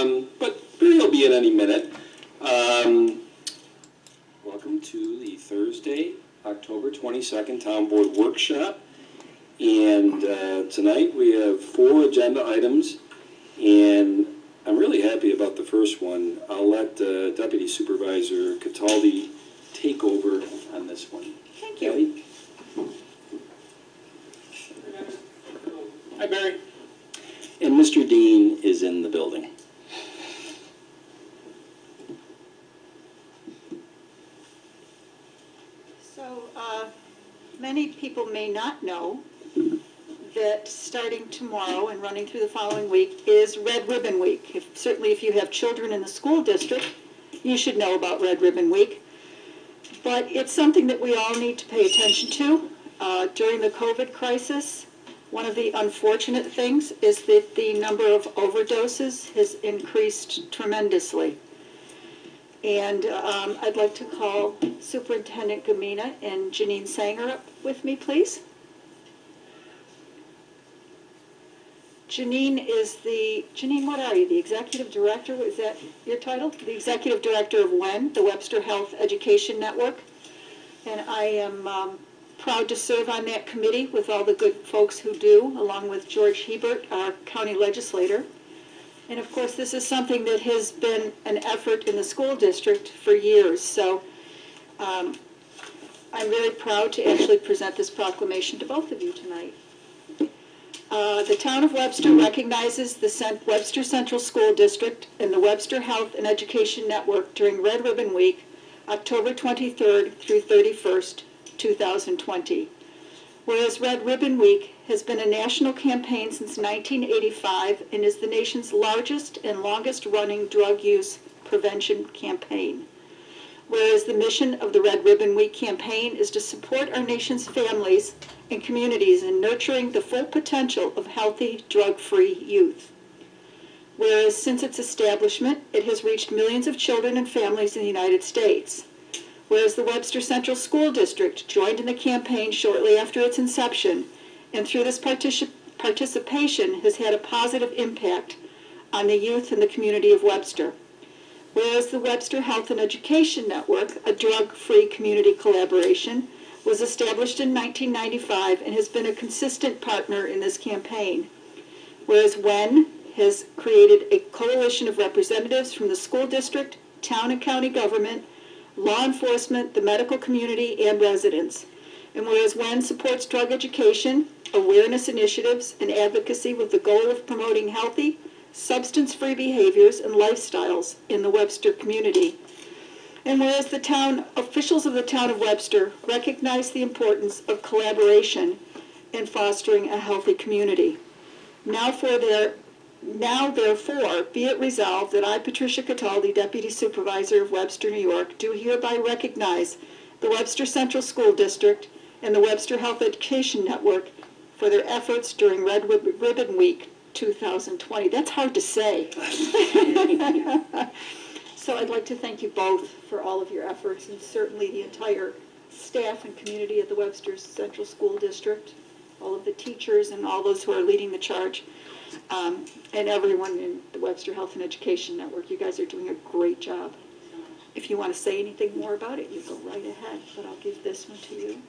but he'll be in any minute. Welcome to the Thursday, October 22nd Town Board Workshop. And tonight we have 4 agenda items, and I'm really happy about the first one. I'll let Deputy Supervisor Cataldi take over on this one. Thank you. Hi, Barry. And Mr. Dean is in the building. So many people may not know that starting tomorrow and running through the following week is Red Ribbon Week. Certainly if you have children in the school district, you should know about Red Ribbon Week. But it's something that we all need to pay attention to. During the COVID crisis, one of the unfortunate things is that the number of overdoses has increased tremendously. And I'd like to call Superintendent Gamina and Janine Sanger up with me, please. Janine, what are you, the Executive Director? Is that your title? The Executive Director of WEN, the Webster Health Education Network. And I am proud to serve on that committee with all the good folks who do, along with George Hebert, our county legislator. And of course, this is something that has been an effort in the school district for years. So I'm very proud to actually present this proclamation to both of you tonight. The town of Webster recognizes the Webster Central School District and the Webster Health and Education Network during Red Ribbon Week, October 23rd through 31st, 2020. Whereas Red Ribbon Week has been a national campaign since 1985 and is the nation's largest and longest running drug use prevention campaign. Whereas the mission of the Red Ribbon Week campaign is to support our nation's families and communities in nurturing the full potential of healthy, drug-free youth. Whereas since its establishment, it has reached millions of children and families in the United States. Whereas the Webster Central School District joined in the campaign shortly after its inception, and through this participation has had a positive impact on the youth and the community of Webster. Whereas the Webster Health and Education Network, a drug-free community collaboration, was established in 1995 and has been a consistent partner in this campaign. Whereas WEN has created a coalition of representatives from the school district, town and county government, law enforcement, the medical community, and residents. And whereas WEN supports drug education, awareness initiatives, and advocacy with the goal of promoting healthy, substance-free behaviors and lifestyles in the Webster community. And whereas the officials of the town of Webster recognize the importance of collaboration in fostering a healthy community. Now therefore, be it resolved that I, Patricia Cataldi, Deputy Supervisor of Webster, New York, do hereby recognize the Webster Central School District and the Webster Health Education Network for their efforts during Red Ribbon Week 2020. That's hard to say. So I'd like to thank you both for all of your efforts, and certainly the entire staff and community of the Webster Central School District, all of the teachers and all those who are leading the charge, and everyone in the Webster Health and Education Network. You guys are doing a great job. If you want to say anything more about it, you go right ahead, but I'll give this one to you.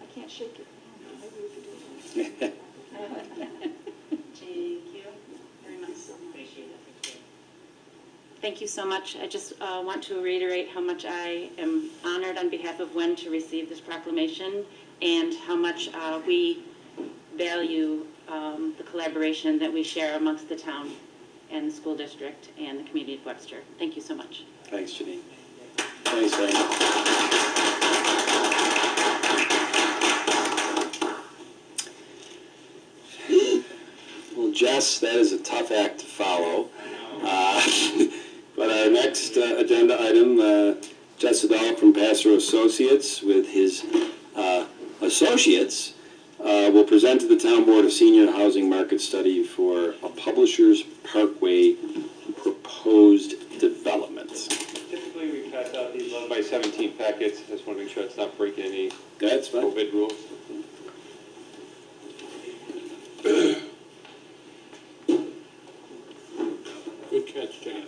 I can't shake it. Maybe we could do it. Thank you very much. Appreciate it. Thank you so much. I just want to reiterate how much I am honored on behalf of WEN to receive this proclamation, and how much we value the collaboration that we share amongst the town and the school district and the community of Webster. Thank you so much. Thanks, Janine. Thanks, Amy. Well, Jess, that is a tough act to follow. But our next agenda item, Jess Adala from Pastor Associates with his associates will present to the Town Board a senior housing market study for a Publishers Parkway proposed development. Typically, we pass out these 11 by 17 packets. I just want to make sure it's not breaking any That's fine. COVID rules. Good catch, Jack.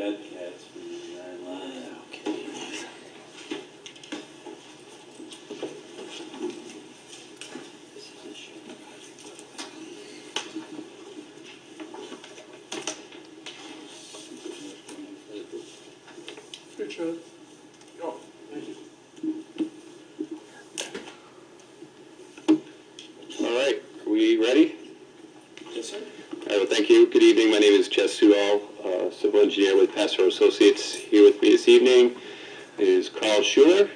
dead cats for 9 lives. Okay. Good shot. Go. Thank you. All right, are we ready? Yes, sir. All right, well, thank you. Good evening. My name is Jess Sudol, civil engineer with Pastor Associates. Here with me this evening is Carl Schuler,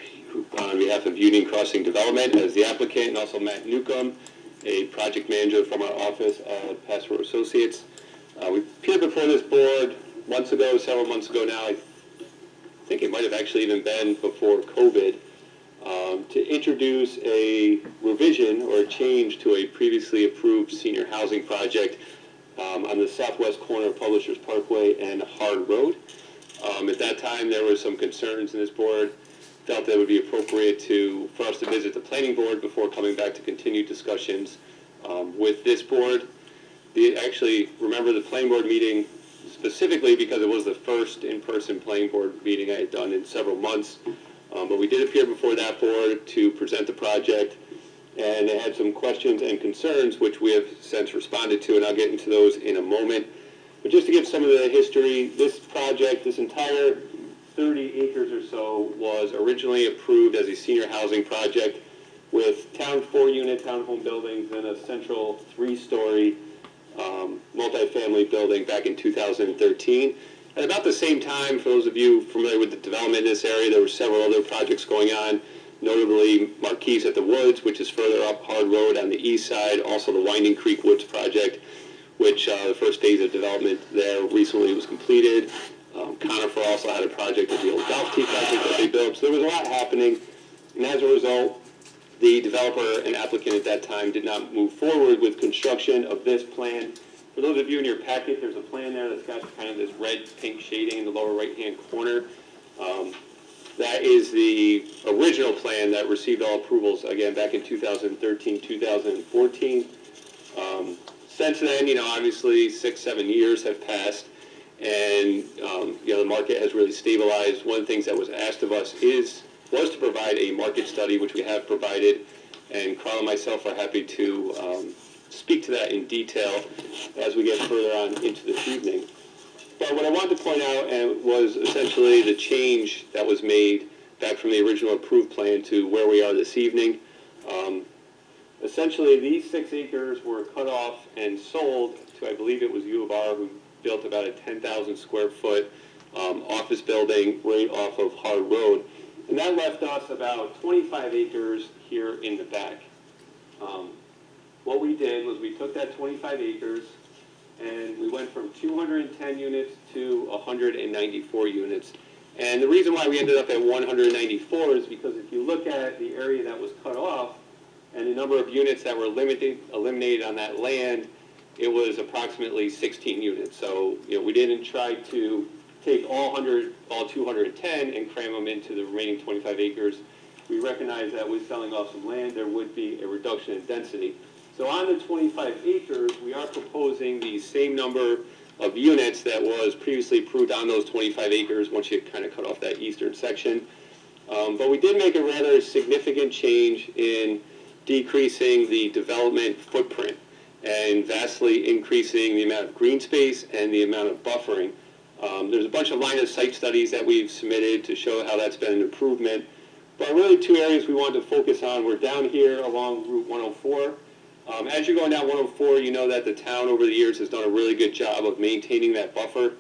on behalf of Union Crossing Development as the applicant, and also Matt Newcomb, a project manager from our office at Pastor Associates. We appeared before this board months ago, several months ago now. I think it might have actually even been before COVID, to introduce a revision or a change to a previously approved senior housing project on the southwest corner of Publishers Parkway and Hard Road. At that time, there were some concerns, and this board felt that it would be appropriate for us to visit the planning board before coming back to continue discussions with this board. Actually, remember the planning board meeting specifically because it was the first in-person planning board meeting I had done in several months. But we did appear before that board to present the project, and they had some questions and concerns, which we have since responded to, and I'll get into those in a moment. But just to give some of the history, this project, this entire 30 acres or so, was originally approved as a senior housing project with 4-unit townhome buildings and a central 3-story multifamily building back in 2013. At about the same time, for those of you familiar with the development in this area, there were several other projects going on, notably Marquise at the Woods, which is further up Hard Road on the east side, also the Winding Creek Woods project, which the first phase of development there recently was completed. Conifer also had a project at the old golf tee project that they built. So there was a lot happening, and as a result, the developer and applicant at that time did not move forward with construction of this plan. For those of you in your packet, there's a plan there that's got kind of this red-pink shading in the lower right-hand corner. That is the original plan that received all approvals, again, back in 2013, 2014. Since then, obviously 6-7 years have passed, and, the market has really stabilized. One of the things that was asked of us was to provide a market study, which we have provided, and Carl and myself are happy to speak to that in detail as we get further on into this evening. But what I wanted to point out was essentially the change that was made back from the original approved plan to where we are this evening. Essentially, these 6 acres were cut off and sold to, I believe it was U of R, who built about a 10,000 square foot office building right off of Hard Road. And that left us about 25 acres here in the back. What we did was we took that 25 acres and we went from 210 units to 194 units. And the reason why we ended up at 194 is because if you look at the area that was cut off and the number of units that were eliminated on that land, it was approximately 16 units. So, we didn't try to take all 210 and cram them into the remaining 25 acres. We recognize that with selling off some land, there would be a reduction in density. So on the 25 acres, we are proposing the same number of units that was previously approved on those 25 acres once you kind of cut off that eastern section. But we did make a rather significant change in decreasing the development footprint and vastly increasing the amount of green space and the amount of buffering. There's a bunch of line of sight studies that we've submitted to show how that's been an improvement. But really 2 areas we wanted to focus on were down here along Route 104. As you're going down 104, you know that the town over the years has done a really good job of maintaining that buffer.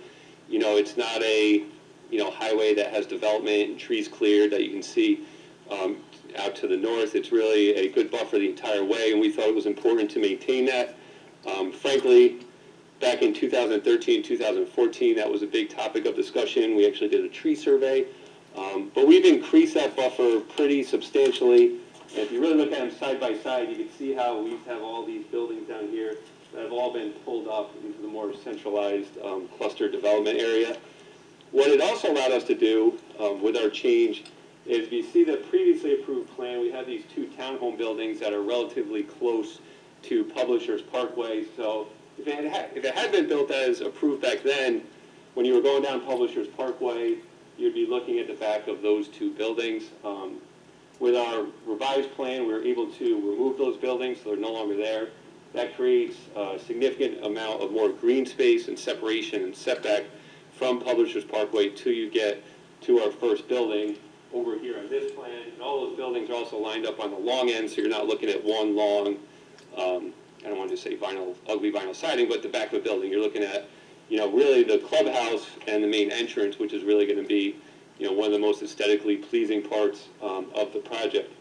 It's not a, highway that has development and trees cleared that you can see out to the north. It's really a good buffer the entire way, and we thought it was important to maintain that. Frankly, back in 2013, 2014, that was a big topic of discussion. We actually did a tree survey. But we've increased that buffer pretty substantially. And if you really look at them side by side, you can see how we have all these buildings down here that have all been pulled up into the more centralized cluster development area. What it also allowed us to do with our change is, if you see the previously approved plan, we have these 2 townhome buildings that are relatively close to Publishers Parkway. So if it had been built as approved back then, when you were going down Publishers Parkway, you'd be looking at the back of those two buildings. With our revised plan, we were able to remove those buildings, so they're no longer there. That creates a significant amount of more green space and separation and setback from Publishers Parkway till you get to our first building over here on this plan. And all those buildings are also lined up on the long end, so you're not looking at one long, I don't want to say ugly vinyl siding, but the back of the building. You're looking at, really the clubhouse and the main entrance, which is really going to be, one of the most aesthetically pleasing parts of the project.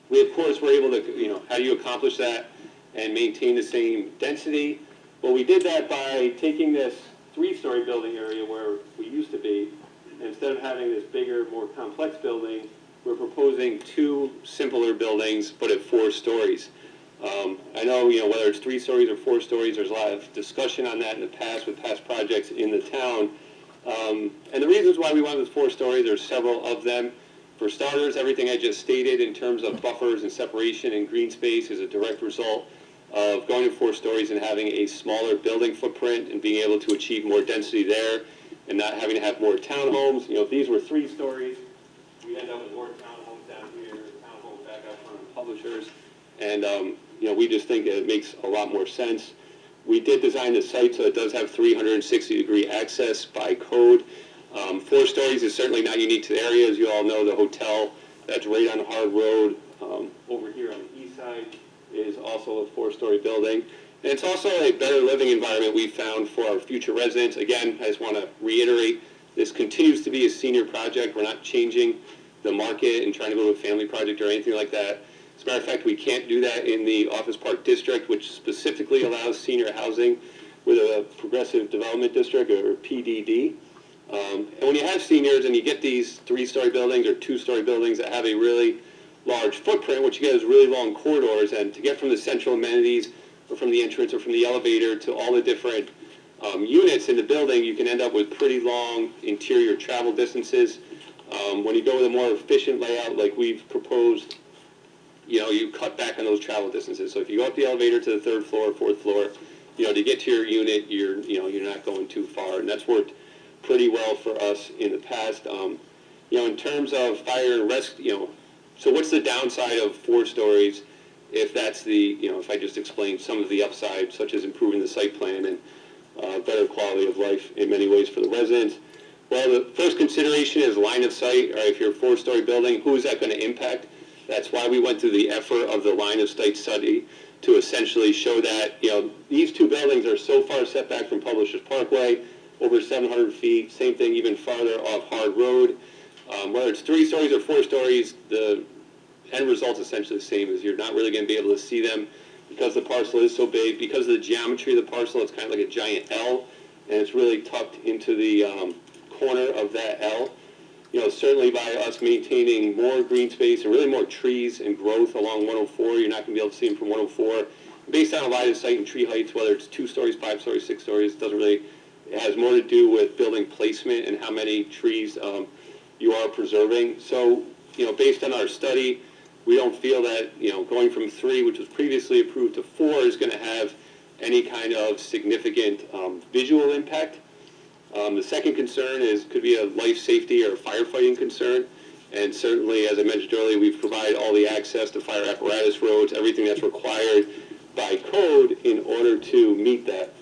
We, of course, were able to, how do you accomplish that and maintain the same density? Well, we did that by taking this 3-story building area where we used to be, and instead of having this bigger, more complex building, we're proposing 2 simpler buildings, but at 4 stories. I know, whether it's 3 stories or 4 stories, there's a lot of discussion on that in the past with past projects in the town. And the reasons why we wanted 4 stories, there's several of them. For starters, everything I just stated in terms of buffers and separation and green space is a direct result of going to 4 stories and having a smaller building footprint and being able to achieve more density there and not having to have more townhomes. If these were 3 stories, we'd end up with more townhomes down here, townhomes back out front of Publishers. And, we just think it makes a lot more sense. We did design the site so it does have 360-degree access by code. 4 stories is certainly not unique to the area. As you all know, the hotel that's right on Hard Road over here on the east side is also a 4-story building. And it's also a better living environment we found for our future residents. Again, I just want to reiterate, this continues to be a senior project. We're not changing the market and trying to go to a family project or anything like that. As a matter of fact, we can't do that in the Office Park District, which specifically allows senior housing with a Progressive Development District, or PDD. And when you have seniors and you get these 3-story buildings or 2-story buildings that have a really large footprint, what you get is really long corridors, and to get from the central amenities or from the entrance or from the elevator to all the different units in the building, you can end up with pretty long interior travel distances. When you go with a more efficient layout like we've proposed, you cut back on those travel distances. So if you go up the elevator to the 3rd floor, 4th floor, to get to your unit, you're not going too far, and that's worked pretty well for us in the past. In terms of fire and rescue, so what's the downside of 4 stories if that's if I just explained some of the upsides, such as improving the site plan and better quality of life in many ways for the residents? Well, the first consideration is line of sight, or if you're a 4-story building, who is that going to impact? That's why we went through the effort of the line of sight study to essentially show that, these 2 buildings are so far set back from Publishers Parkway, over 700 feet, same thing even farther off Hard Road. Whether it's 3 stories or 4 stories, the end result's essentially the same, as you're not really going to be able to see them because the parcel is so big. Because of the geometry of the parcel, it's kind of like a giant L, and it's really tucked into the corner of that L. Certainly by us maintaining more green space and really more trees and growth along 104, you're not going to be able to see them from 104. Based on a line of sight and tree heights, whether it's 2 stories, 5 stories, 6 stories, it has more to do with building placement and how many trees you are preserving. So, based on our study, we don't feel that, going from 3, which was previously approved, to 4 is going to have any kind of significant visual impact. The second concern could be a life safety or a firefighting concern. And certainly, as I mentioned earlier, we've provided all the access to fire apparatus roads, everything that's required by code in order to meet that.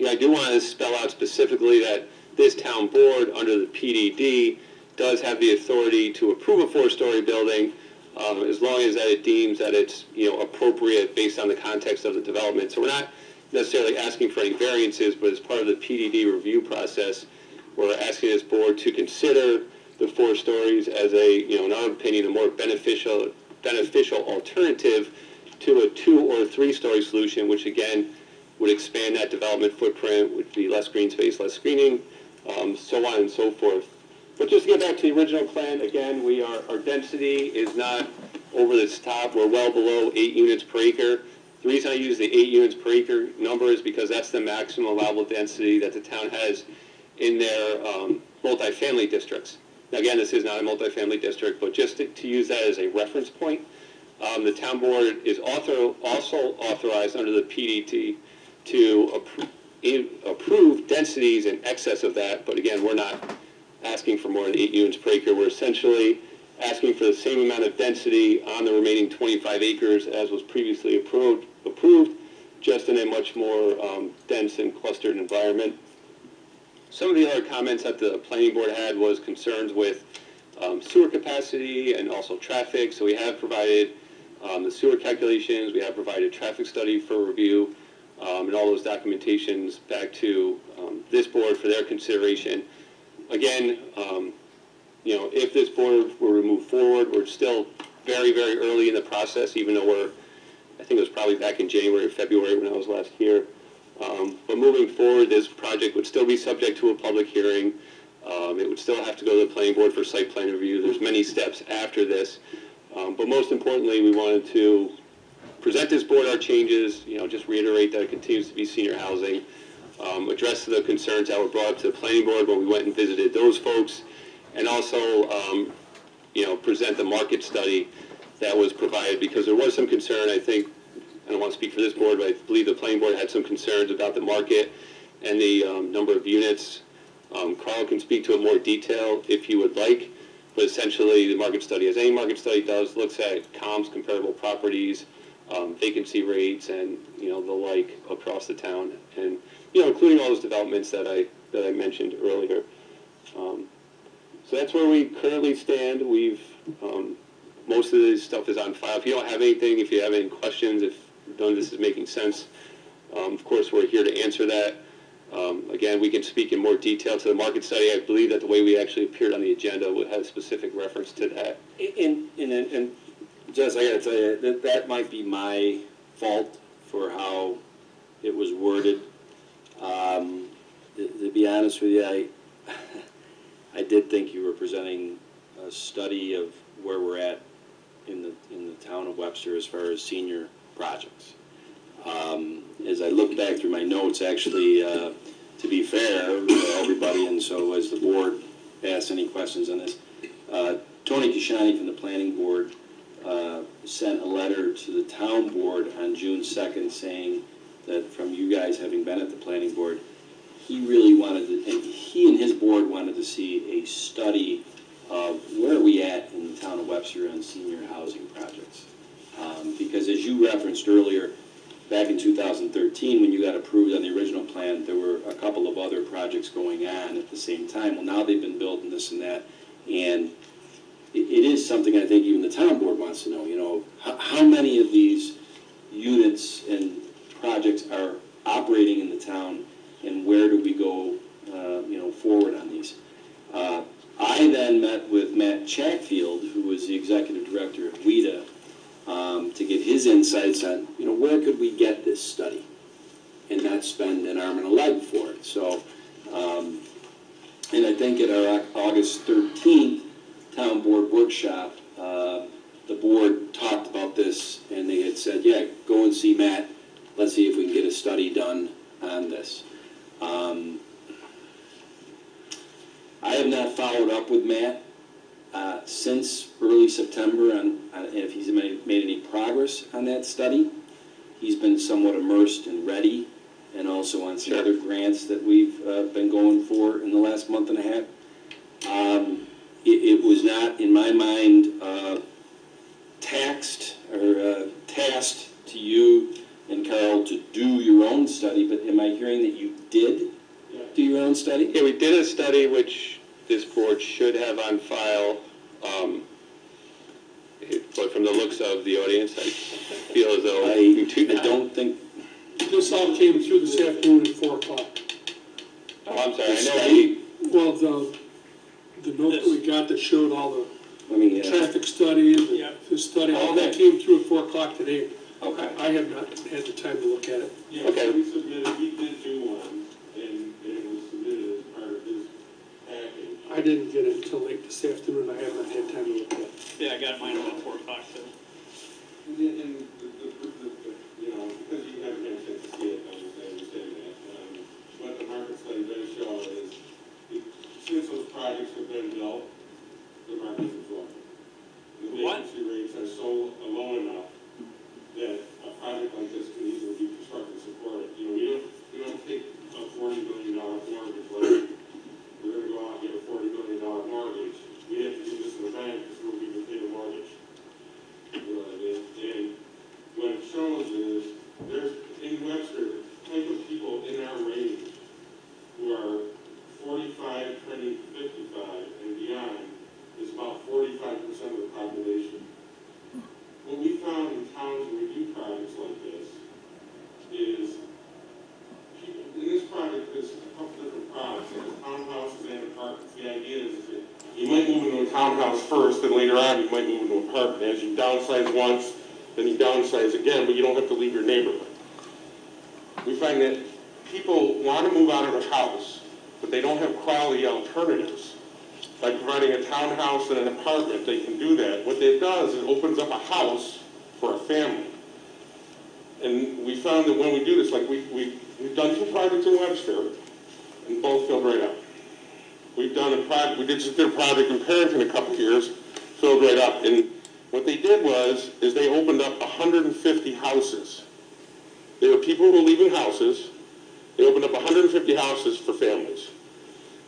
I do want to spell out specifically that this town board, under the PDD, does have the authority to approve a 4-story building as long as that it deems that it's appropriate based on the context of the development. So we're not necessarily asking for any variances, but as part of the PDD review process, we're asking this board to consider the 4 stories as in our opinion, a more beneficial alternative to a 2 or 3-story solution, which again would expand that development footprint, would be less green space, less screening, so on and so forth. But just to get back to the original plan, again, our density is not over the top. We're well below 8 units per acre. The reason I use the 8 units per acre number is because that's the maximum allowable density that the town has in their multifamily districts. Now, again, this is not a multifamily district, but just to use that as a reference point, the town board is also authorized under the PDT to approved densities in excess of that, but again, we're not asking for more than 8 units per acre. We're essentially asking for the same amount of density on the remaining 25 acres as was previously approved, just in a much more dense and clustered environment. Some of the other comments that the planning board had was concerns with sewer capacity and also traffic. So we have provided the sewer calculations, we have provided traffic study for review, and all those documentations back to this board for their consideration. Again, if this board were to move forward, we're still very, very early in the process, even though I think it was probably back in January or February when I was last here. But moving forward, this project would still be subject to a public hearing. It would still have to go to the planning board for site plan review. There's many steps after this. But most importantly, we wanted to present this board our changes, just reiterate that it continues to be senior housing, address the concerns that were brought up to the planning board when we went and visited those folks, and also, present the market study that was provided, because there was some concern, I think, I don't want to speak for this board, but I believe the planning board had some concerns about the market and the number of units. Carl can speak to it more detail if you would like, but essentially the market study, as any market study does, looks at comps, comparable properties, vacancy rates, and the like across the town, and including all those developments that I mentioned earlier. So that's where we currently stand. We've most of this stuff is on file. If you don't have anything, if you have any questions, if none of this is making sense, of course we're here to answer that. Again, we can speak in more detail to the market study. I believe that the way we actually appeared on the agenda would have specific reference to that. And Jess, I gotta tell you, that might be my fault for how it was worded. To be honest with you, I did think you were presenting a study of where we're at in the town of Webster as far as senior projects. As I look back through my notes, actually, to be fair to everybody, and so as the board asks any questions on this, Tony Kishani from the planning board sent a letter to the town board on June 2nd saying that from you guys having been at the planning board, he really wanted to, and he and his board wanted to see a study of where are we at in the town of Webster on senior housing projects. Because as you referenced earlier, back in 2013, when you got approved on the original plan, there were a couple of other projects going on at the same time. Well, now they've been built and this and that, and it is something I think even the town board wants to know, how many of these units and projects are operating in the town, and where do we go, forward on these? I then met with Matt Chatfield, who was the executive director of WIDA, to get his insights on, where could we get this study and not spend an arm and a leg for it. So, and I think at our August 13th town board workshop, the board talked about this, and they had said, yeah, go and see Matt. Let's see if we can get a study done on this. I have not followed up with Matt since early September on if he's made any progress on that study. He's been somewhat immersed and ready, and also on some other grants that we've been going for in the last month and a half. It was not, in my mind, tasked to you and Carol to do your own study, but am I hearing that you did do your own study? Yeah, we did a study which this board should have on file. But from the looks of the audience, I feel as though we do not. I don't think. This all came through this afternoon at 4 o'clock. Oh, I'm sorry. The I know Well, the note that we got that showed all the Let me. traffic study, the study, all that came through at 4 o'clock today. Okay. I have not had the time to look at it. Yeah, Okay. we submitted, he did do one, and it was submitted as part of his package. I didn't get it until late this afternoon. I have not had time to look at it. Yeah, I got mine about 4 o'clock, so. And because you haven't had a chance to see it, I understand that. What the market study does show is, since those projects have been built, the market is absorbing. The What? vacancy rates are so low enough that a project like this can easily be constructed and supported. We don't take townhouse first, and later on you might move into an apartment. As you downsize once, then you downsize again, but you don't have to leave your neighborhood. We find that people want to move out of their house, but they don't have quality alternatives. By providing a townhouse and an apartment, they can do that. What it does is it opens up a house for a family. And we found that when we do this, like we've done 2 projects in Webster, and both filled right up. We've done a project, we just did a project in Parenton a couple of years, filled right up. And what they did is they opened up 150 houses. There were people who were leaving houses. They opened up 150 houses for families.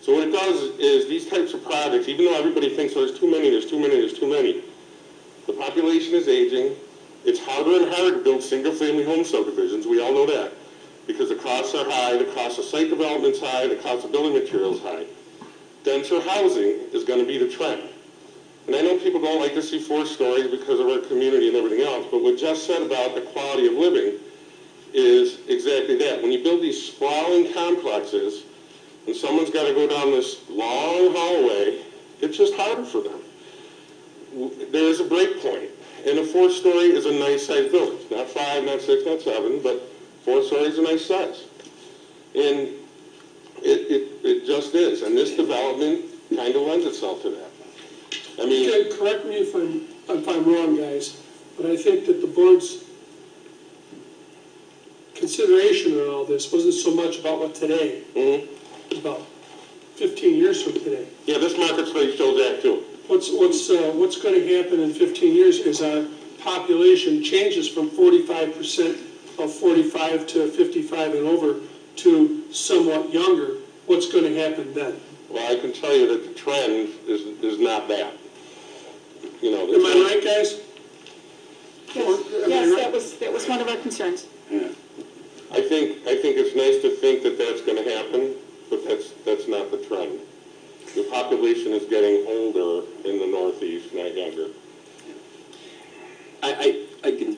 So what it does is these types of projects, even though everybody thinks, oh, there's too many, the population is aging. It's harder and harder to build single-family home subdivisions. We all know that. Because the costs are high, the cost of site development's high, the cost of building materials high. Denser housing is going to be the trend. And I know people don't like to see 4 stories because of our community and everything else, but what Jess said about the quality of living is exactly that. When you build these sprawling complexes, and someone's got to go down this long hallway, it's just harder for them. There's a break point, and a 4-story is a nice sized building. Not 5, not 6, not 7, but 4 stories is a nice size. And it just is, and this development kind of lends itself to that. I mean, Okay, correct me if I'm wrong, guys, but I think that the board's consideration in all this wasn't so much about what today, about 15 years from today. yeah, this market study shows that too. What's going to happen in 15 years is our population changes from 45% of 45 to 55 and over to somewhat younger. What's going to happen then? Well, I can tell you that the trend is not that. You know, Am I right, guys? Yes, that was one of our concerns. I think it's nice to think that that's going to happen, but that's not the trend. The population is getting older in the Northeast, not younger. I can,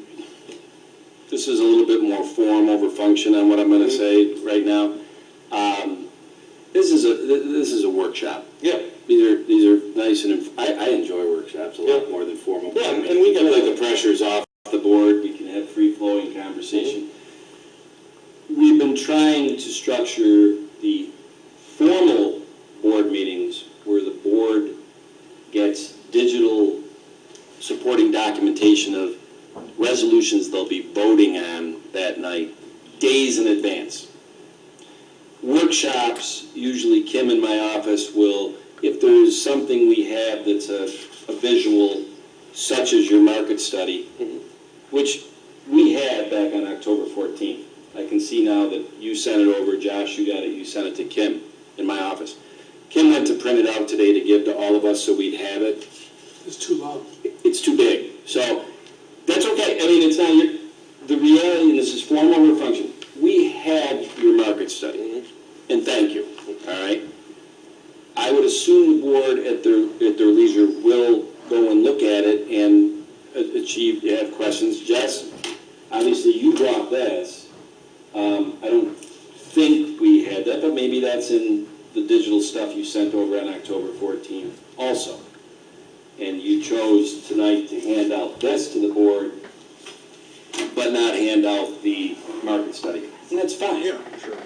this is a little bit more form over function on what I'm going to say right now. This is a workshop. Yeah. These are nice and, I enjoy workshops a lot more than formal. Yeah, and I we feel get like the pressure's off the board, we can have free-flowing conversation. We've been trying to structure the formal board meetings where the board gets digital supporting documentation of resolutions they'll be voting on that night, days in advance. Workshops, usually Kim in my office will, if there's something we have that's a visual, such as your market study, which we had back on October 14th. I can see now that you sent it over, Josh, you got it, you sent it to Kim in my office. Kim went to print it out today to give to all of us so we'd have it. It's too long. It's too big. So that's okay. I mean, it's not your, the reality, and this is form over function. We had your market study, and thank you, all right? I would assume the board at their leisure will go and look at it and have questions. Jess, obviously you brought this. I don't think we had that, but maybe that's in the digital stuff you sent over on October 14th also. And you chose tonight to hand out this to the board, but not hand out the market study. And that's fine. Yeah, sure.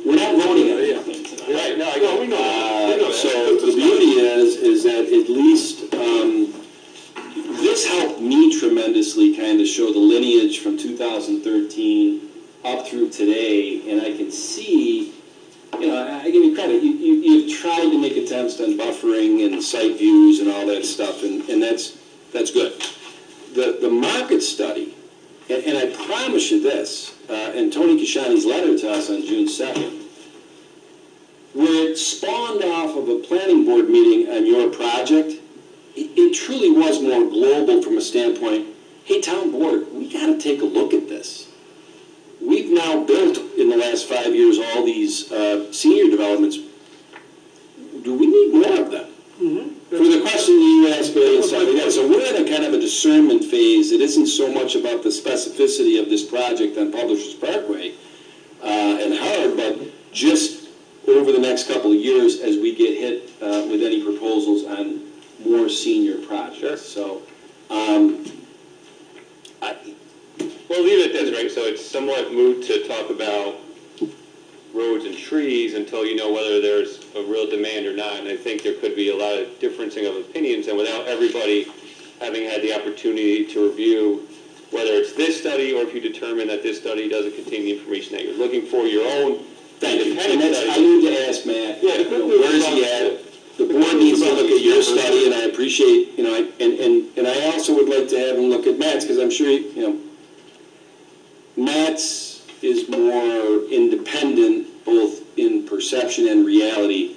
We're not voting on anything tonight. Right, no, I know, we know that. So the beauty is that at least this helped me tremendously kind of show the lineage from 2013 up through today, and I can see, you know, I give you credit, you've tried to make attempts on buffering and site views and all that stuff, and that's good. The market study, and I promise you this, and Tony Kashani's letter to us on June 2nd, where it spawned off of a planning board meeting on your project, it truly was more global from a standpoint, hey, town board, we got to take a look at this. We've now built in the last 5 years all these senior developments. Do we need more of them? For the question you asked and stuff like that. So we're in a kind of a discernment phase. It isn't so much about the specificity of this project on Publishers Parkway and Howard, but just over the next couple of years as we get hit with any proposals on more senior projects. So, Well, leave it at this, right? So it's somewhat moot to talk about roads and trees until you know whether there's a real demand or not. And I think there could be a lot of differencing of opinions, and without everybody having had the opportunity to review whether it's this study or if you determine that this study doesn't contain the information that you're looking for, your own thank you. And independent that's, I study. need to ask Matt, Yeah, you know, where is he at? The board needs to look at your study, and I appreciate, you know, and I also would like to have him look at Matt's, because I'm sure, you know, Matt's is more independent, both in perception and reality,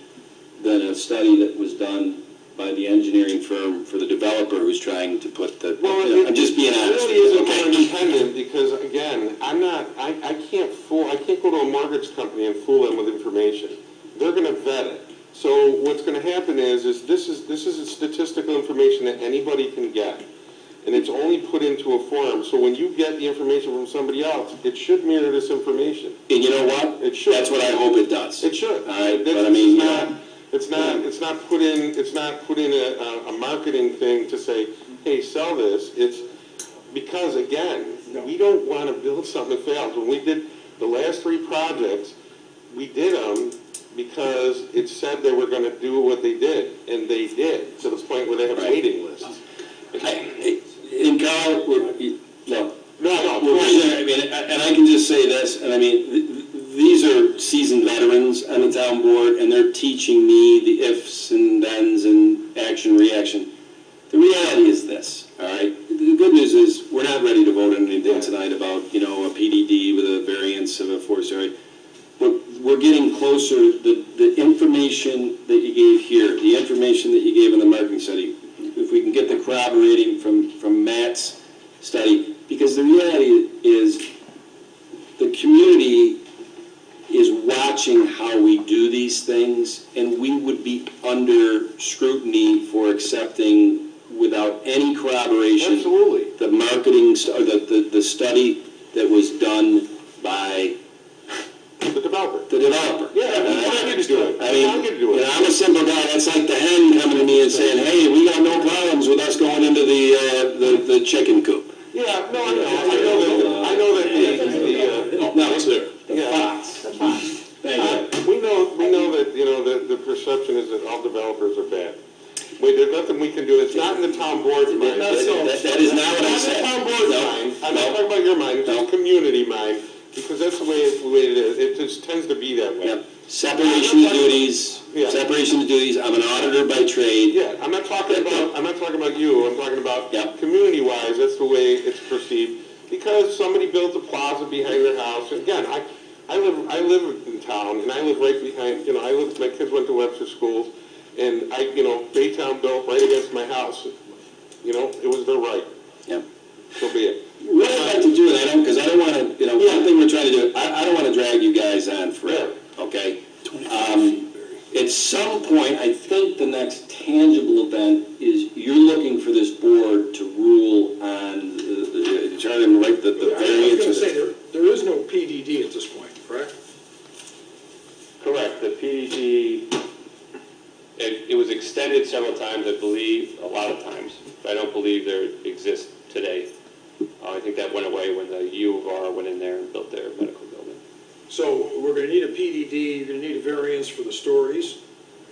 than a study that was done by the engineering firm for the developer who's trying to put the, Well, you know, I'm just being it honest really with you, isn't more okay? independent, because again, I can't go to a mortgage company and fool them with information. They're gonna vet it. So what's gonna happen is this is statistical information that anybody can get. And it's only put into a form, so when you get the information from somebody else, it should mirror this information. And you know what? It should. That's what I hope it does. It should. All right, This but I mean, is you know, It's not put in a marketing thing to say, hey, sell this. It's because, again, we don't want to build something that fails. When we did the last 3 projects, we did them because it said they were going to do what they did, and they did, to the point where they have Right. waiting lists. In Kyle, look, No, I mean, and I can just say this, and I mean, these are seasoned veterans on the town board, and they're teaching me the ifs and thens and action, reaction. The reality is this, all right? The good news is, we're not ready to vote on anything tonight about, you know, a PDD with a variance of a 4-story. We're getting closer, the information that you gave here, the information that you gave in the marketing study, if we can get the corroborating from Matt's study, because the reality is, the community is watching how we do these things, and we would be under scrutiny for accepting, without any corroboration, absolutely. the marketing, the study that was done by The developer. the developer. Yeah, we want you to do it. I We mean, want you to do you it. know, I'm a simple guy, that's like the hen coming to me and saying, hey, we got no problems with us going into the chicken coop. Yeah, no, I know that No, it's there. yeah. Fox. Thank you. We know that, you know, the perception is that all developers are bad. Wait, there's nothing we can do, it's not in the town board's mind. That is not what I said. It's not in the town board's No, mind, I'm no. not talking about your mind, it's No. the community mind, because that's the way it is, it just tends to be that way. Yep. Separation of duties, Yeah. separation of duties, I'm an auditor by trade. Yeah, I'm not talking about you, I'm talking about Yeah. community-wise, that's the way it's perceived. Because somebody built a plaza behind their house, and again, I live in town, and I live right behind, you know, my kids went to Webster schools, and Baytown built right against my house. You know, it was their right, Yeah. so be it. What I'd like to do, and I don't, because I don't want to, you know, one thing we're trying to do, I don't want to drag you guys on forever, okay? At some point, I think the next tangible event is you're looking for this board to rule on, trying to write the I was variance. gonna say, there is no PDD at this point, correct? Correct, the PDD, it was extended several times, I believe, a lot of times. I don't believe there exists today. I think that went away when the U of R went in there and built their medical building. So we're gonna need a PDD, you're gonna need a variance for the stories.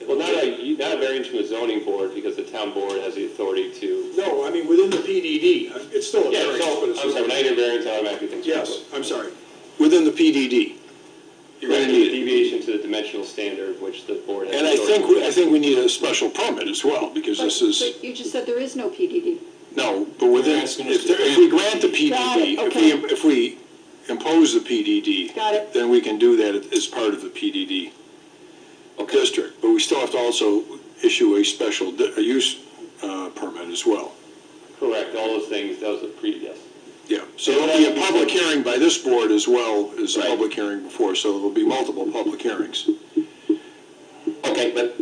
Well, not a variance from the zoning board, because the town board has the authority to. No, I mean, within the PDD, it's still a Yeah, variance, so, but it's. I'm sorry, when I hear variance, I automatically think. Yes, I'm sorry, within the PDD. You're Right, gonna need need a it. deviation to the dimensional standard, which the board has. And I think we need a special permit as well, because this is, But you just said there is no PDD. no, but within, if we grant the Got it, PDD, okay. if we impose the PDD, Got it. then we can do that as part of the PDD district, but we still have to also issue a special use permit as well. Correct, all those things, that was a yes. Yeah, so there'll be a public hearing by this board as well as a Right. public hearing before, so there'll be multiple public hearings. Okay, but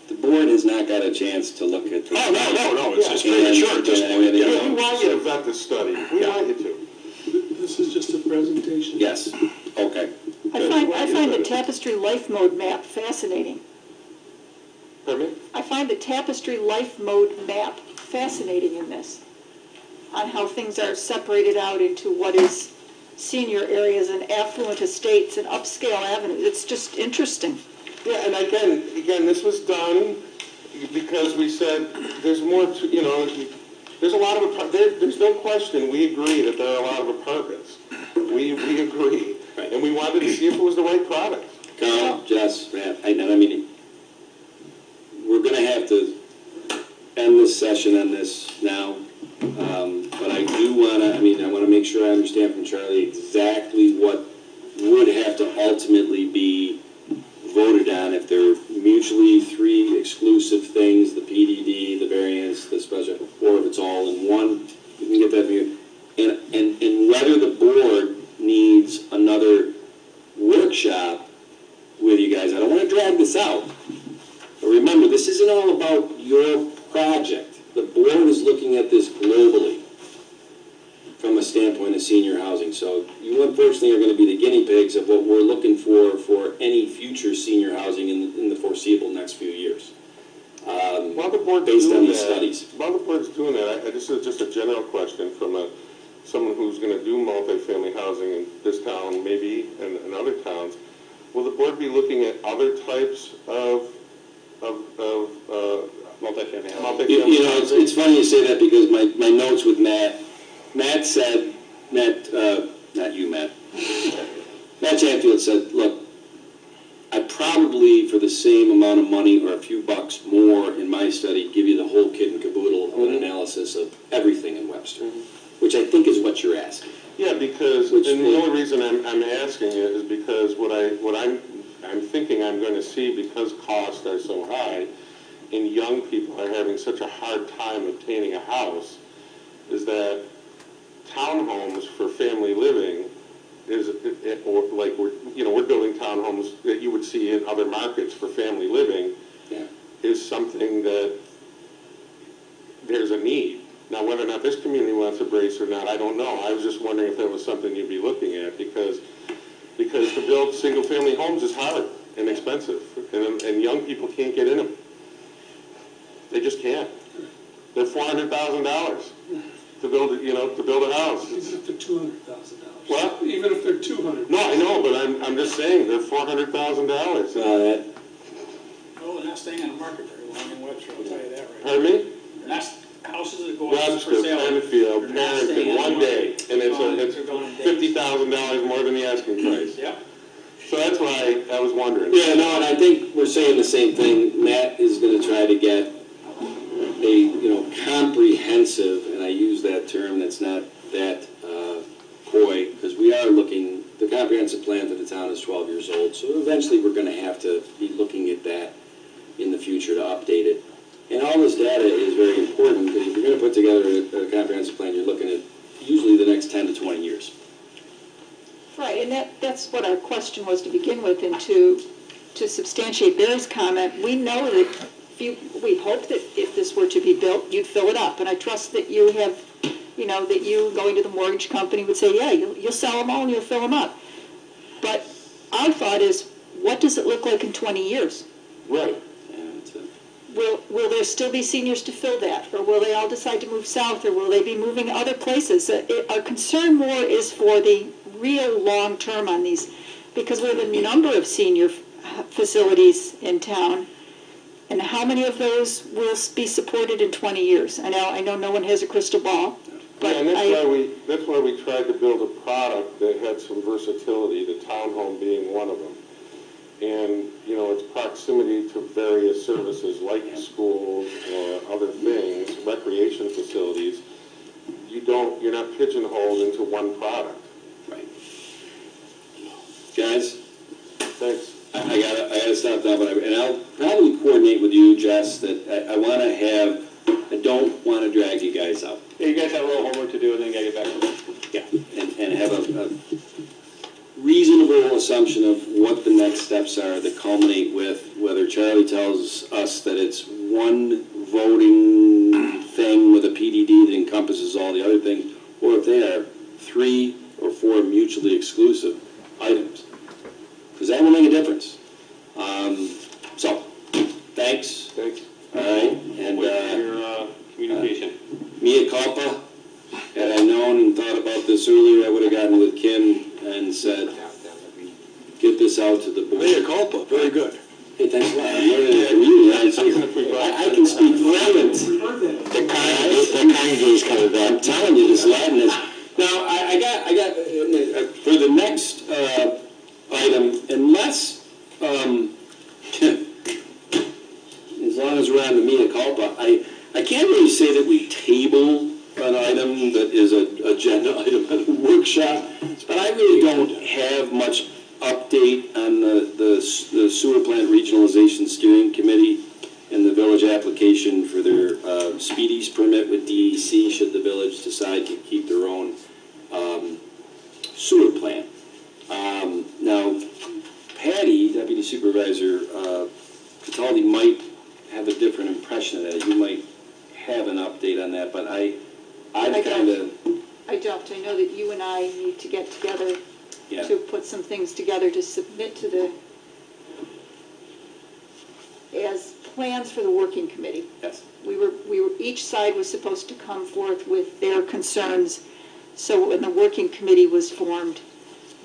the board has not got a chance to look at the. Oh, no, it's premature at this point. Yeah, we want you to vet this study, we want you to. This is just a presentation. Yes, okay. I find the tapestry life mode map fascinating. Pardon me? I find the tapestry life mode map fascinating in this, on how things are separated out into what is senior areas and affluent estates and upscale avenues. It's just interesting. Yeah, and again, this was done because we said there's more to, there's a lot of, there's no question, we agree that there are a lot of apartments. We agree. Right. And we wanted to see if it was the right product. Carl, Jess, Matt, I mean, we're gonna have to end this session on this now. But I do I wanna make sure I understand from Charlie exactly what would have to ultimately be voted on if they're mutually three exclusive things, the PDD, the variance, the special, or if it's all in one. You can get that view. And whether the board needs another workshop with you guys. I don't want to drag this out. But remember, this isn't all about your project. The board is looking at this globally from a standpoint of senior housing. So you unfortunately are going to be the guinea pigs of what we're looking for any future senior housing in the foreseeable next few years. While the board's based doing on these that, studies. While the board's doing that, this is just a general question from someone who's going to do multifamily housing in this town, maybe, and in other towns. Will the board be looking at other types of multifamily housing? It's funny you say that because my notes with Matt said, not you, Matt. Matt Chatfield said, look, I'd probably, for the same amount of money or a few bucks more in my study, give you the whole kit and caboodle of an analysis of everything in Webster, which I think is what you're asking. Yeah, because, and the only reason I'm asking it is because what I'm thinking I'm going to see, because costs are so high, and young people are having such a hard time obtaining a house, is that townhomes for family living or like we're building townhomes that you would see in other markets for family living, is something that there's a need. Now, whether or not this community wants to brace or not, I don't know. I was just wondering if that was something you'd be looking at, because to build single-family homes is hard and expensive, and young people can't get in them. They just can't. They're $400,000 to build a house. Even if they're $200,000. What? Even if they're 200. No, I know, but I'm just saying they're $400,000. Oh, they're not staying on the market very long in Webster, I'll tell you that right now. Pardon me? They're not, houses that go up for Webster, sale. Penfield, they're not staying Parenton, on the one day, market. and They're going in days. $50,000 more than the asking price. Yep. So that's why I was wondering. Yeah, no, and I think we're saying the same thing. Matt is going to try to get a comprehensive, and I use that term that's not that coy, because we are looking, the comprehensive plan for the town is 12 years old, so eventually we're going to have to be looking at that in the future to update it. And all this data is very important, because if you're going to put together a comprehensive plan, you're looking at usually the next 10 to 20 years. Right, and that's what our question was to begin with, and to substantiate Barry's comment, we know that we hope that if this were to be built, you'd fill it up, and I trust that you have, that you going to the mortgage company would say, yeah, you'll sell them all and you'll fill them up. But our thought is, what does it look like in 20 years? Right. Will there still be seniors to fill that, or will they all decide to move south, or will they be moving other places? Our concern more is for the real long term on these, because we have a number of senior facilities in town, and how many of those will be supported in 20 years? I know no one has a crystal ball, but Yeah, and that's why we tried to build a product that had some versatility, the townhome being one of them. And, its proximity to various services like schools or other things, recreation facilities, you're not pigeonholed into one product. Right. Guys, Thanks. I gotta stop now, and I'll probably coordinate with you, Jess, that I don't want to drag you guys out. Yeah, you guys have a little homework to do, and then get back to me. Yeah, and have a reasonable assumption of what the next steps are that culminate with whether Charlie tells us that it's one voting thing with a PDD that encompasses all the other things, or if they are 3 or 4 mutually exclusive items. Because that will make a difference. So, thanks. out to the board. Mea culpa, very good. Hey, thanks a lot. I'm learning it from you. I can speak fluent. The Kangi's coming back. I'm telling you, this Latin is. Now, I got for the next item, unless, as long as we're on the mea culpa, I can't really say that we table an item that is an agenda item at a workshop, but I really don't have much update on the sewer plant regionalization steering committee and the village application for their speedies permit with DEC should the village decide to keep their own sewer plant. Now, Patty, Deputy Supervisor Cataldi, might have a different impression of that. You might have an update on that, but I kind of, I don't. I know that you and I need to get together yeah. to put some things together to submit to the, as plans for the working committee. Yes. Each side was supposed to come forth with their concerns, so when the working committee was formed,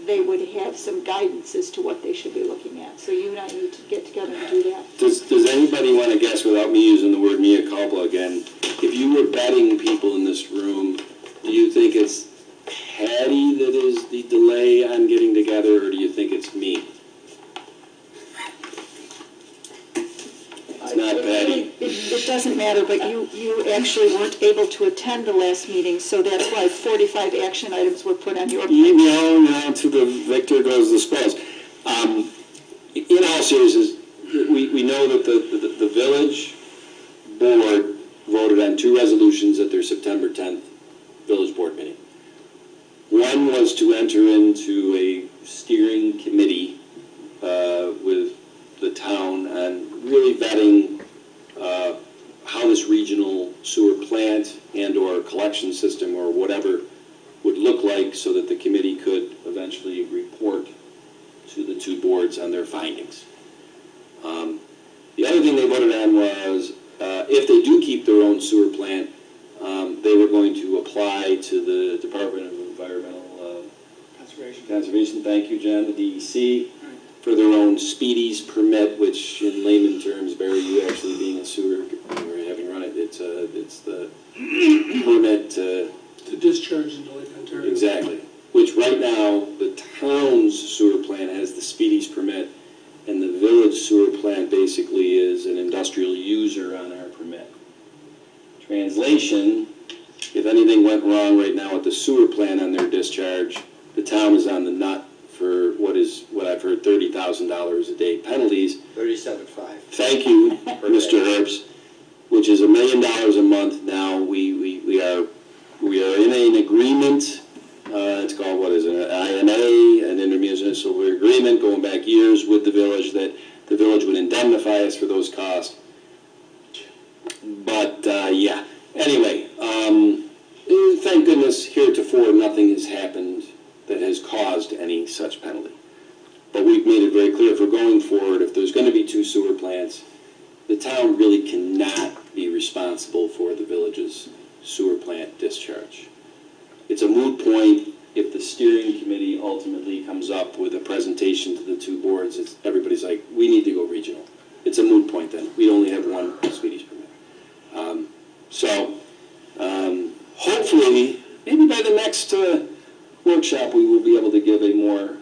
they would have some guidance as to what they should be looking at. So you and I need to get together and do that. Does anybody want to guess, without me using the word mea culpa again, if you were betting people in this room, do you think it's Patty that is the delay on getting together, or do you think it's me? It's not Patty. It doesn't matter, but you actually weren't able to attend the last meeting, so that's why 45 action items were put on your plate. No, to the victor goes the spoils. In all seriousness, we know that the village board voted on 2 resolutions at their September 10th village board meeting. One was to enter into a steering committee with the town on really vetting how this regional sewer plant and or collection system or whatever would look like so that the committee could eventually report to the 2 boards on their findings. The other thing they voted on was if they do keep their own sewer plant, they were going to apply to the Department of Environmental Conservation, thank you, John, the DEC, for their own speedies permit, which in layman terms, Barry, you actually being a sewer, or having run it, it's the permit to discharge into Lake Ontario. exactly. Which right now, the town's sewer plant has the speedies permit, and the village sewer plant basically is an industrial user on our permit. Translation, if anything went wrong right now at the sewer plant on their discharge, the town is on the nut for what I've heard, $30,000 a day penalties. 37.5. Thank you, Mr. Herbst, which is $1 million a month now. We are in an agreement. It's called, what is it, an INA, an intermunicipal agreement going back years with the village that the village would indemnify us for those costs. But, yeah, anyway, thank goodness heretofore nothing has happened that has caused any such penalty. But we've made it very clear, if we're going forward, if there's going to be 2 sewer plants, the town really cannot be responsible for the village's sewer plant discharge. It's a moot point if the steering committee ultimately comes up with a presentation to the 2 boards. Everybody's like, we need to go regional. It's a moot point then. We only have 1 speedies permit. Hopefully, maybe by the next workshop, we will be able to give a more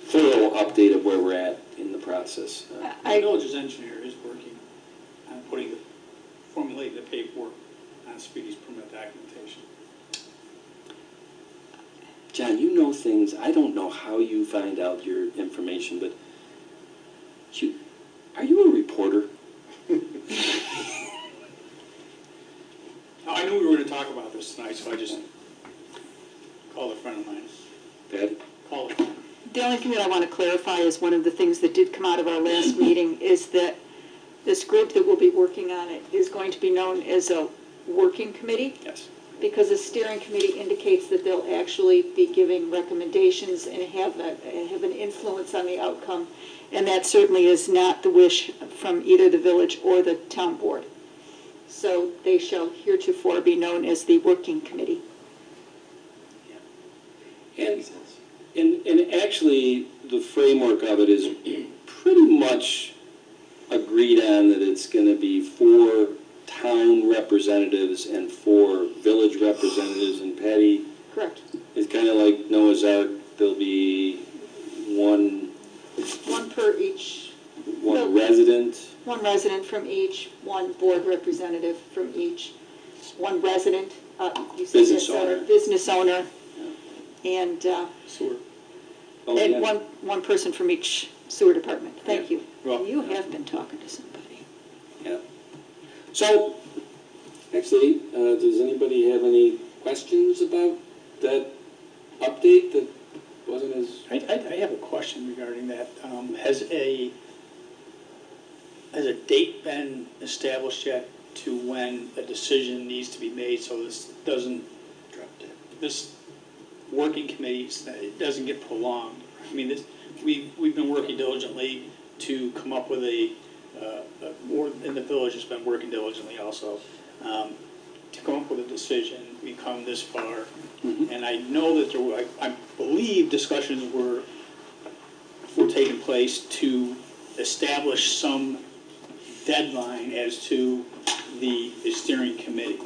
thorough update of where we're at in the process. The village's engineer is working on formulating the paperwork on Speedy's permit documentation. John, you know things. I don't know how you find out your information, but are you a reporter? Now, I knew we were going to talk about this tonight, so I just called a friend of mine. Patty? Called a friend. The only thing that I want to clarify is one of the things that did come out of our last meeting is that this group that will be working on it is going to be known as a working committee. Yes. Because the steering committee indicates that they'll actually be giving recommendations and have an influence on the outcome. And that certainly is not the wish from either the village or the town board. So they shall heretofore be known as the working committee. And And actually, the framework of it is pretty much agreed on that it's gonna be 4 town representatives and 4 village representatives, and Patty, Correct. it's kinda like Noah's Ark, there'll be one One per each, resident. one resident from each, one board representative from each, one resident, you said Business that's owner. business owner, and, Sewer. Oh, and yeah. one person from each sewer department. Thank you. Well- You have been talking to somebody. Yeah. So, actually, does anybody have any questions about that update that wasn't as? I have a question regarding that. Has a date been established yet to when a decision needs to be made so this doesn't, this working committee, it doesn't get prolonged? I mean, we've been working diligently to come up with and the village has been working diligently also, to come up with a decision. We've come this far. And I know that I believe discussions were taking place to establish some deadline as to the steering committee.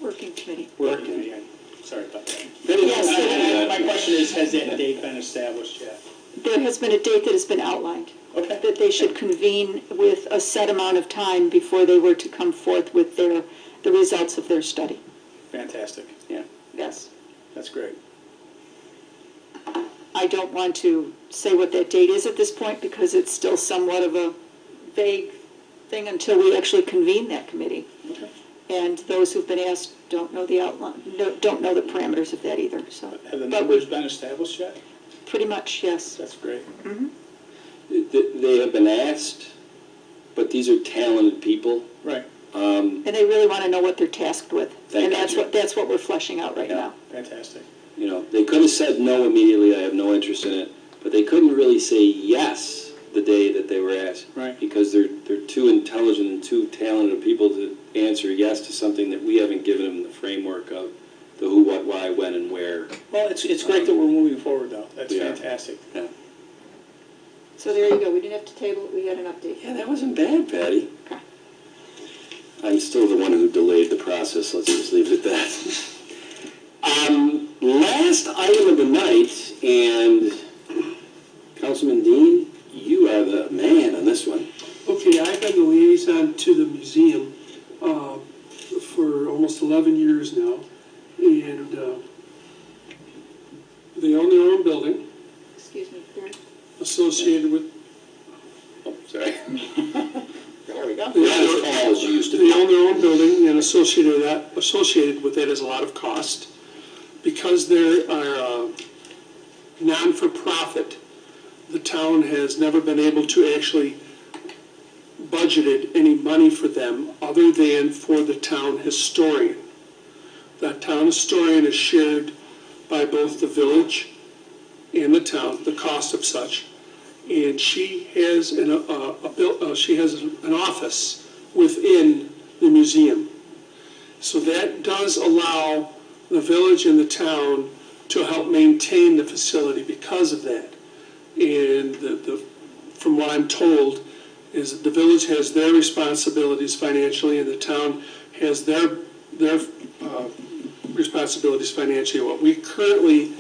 Working committee. Working committee, sorry about that. Yes, My question is, has that date been established yet? there has been a date that has been outlined, Okay. that they should convene with a set amount of time before they were to come forth with the results of their study. Fantastic. Yeah. Yes. That's great. I don't want to say what that date is at this point because it's still somewhat of a vague thing until we actually convene that committee. Okay. And those who've been asked don't know the outline, don't know the parameters of that either, so. Have the But numbers been established yet? Pretty much, yes. That's great. They have been asked, but these are talented people. Right. And they really want to know what they're tasked with. Thank And you. that's what we're fleshing out right Yeah. now. Fantastic. You know, they could have said no immediately, I have no interest in it, but they couldn't really say yes the day that they were asked. Right. Because they're too intelligent and too talented people to answer yes to something that we haven't given them the framework of the who, what, why, when, and where. Well, it's great that we're moving forward, though. That's We are. fantastic. Yeah. So there you go. We didn't have to table it. We had an update. Yeah, that wasn't bad, Patty. Okay. I'm still the one who delayed the process, let's just leave it at that. Last item of the night, and Councilman Dean, you are the man on this one. Okay, I've been the liaison to the museum for almost 11 years now, and they own their own building Excuse me, Barry. associated with, Oh, sorry. There we go. Not as tall as you used to they be. own their own building, and associated with that is a lot of cost. Because they're non-for-profit, the town has never been able to actually budgeted any money for them other than for the town historian. That town historian is shared by both the village and the town, the cost of such. And she has an office within the museum. So that does allow the village and the town to help maintain the facility because of that. And from what I'm told, is that the village has their responsibilities financially and the town has their responsibilities financially. What we currently